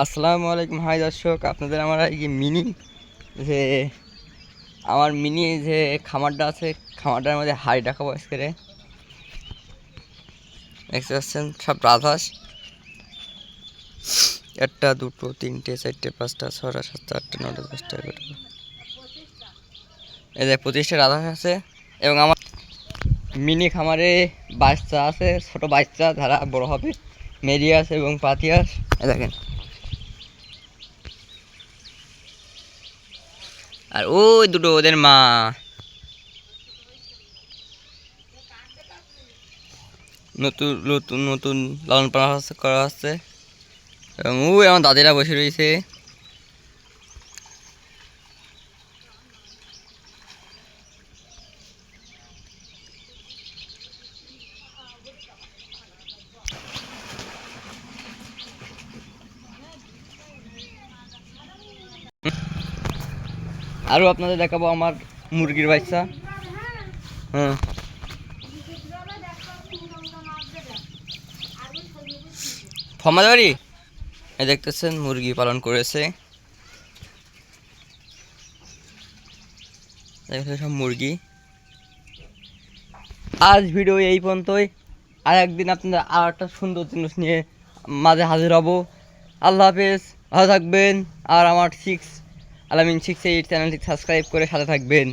আসসালামু আলাইকুম। হাই দর্শক, আপনাদের আমার এই যে আমার মিনি যে খামারটা আছে, খামারটার মধ্যে হাঁড়ি দেখাবো আজকে। দেখতে পাচ্ছেন সব রাজহাঁস, 1টা 2টো 3টে 4টে 5টা 6টা 7টা 8টা 9টা 10টা 11টা, এই যে 25টা রাজহাঁস আছে। এবং আমার মিনি খামারে বাচ্চা আছে, ছোট বাচ্চা যারা বড় হবে, মেরিয়াস এবং পাতিয়াস। দেখেন, আর ওই দুটো ওদের মা। নতুন নতুন নতুন লালন পালন করা হচ্ছে এবং ওই আমার দাদিরা বসে রয়েছে। আরও আপনাদের দেখাবো আমার মুরগির বাচ্চা। হ্যাঁ, ফমাদারি এই দেখতেছেন মুরগি পালন করেছে, সব মুরগি। আজ ভিডিও এই পর্যন্তই। আর একদিন আপনাদের আর একটা সুন্দর জিনিস নিয়ে মাঝে হাজির হব। আল্লাহ হাফেজ, ভালো থাকবেন। আর আমার 6 আলামিন 6 এই চ্যানেলটি সাবস্ক্রাইব করে সাথে থাকবেন।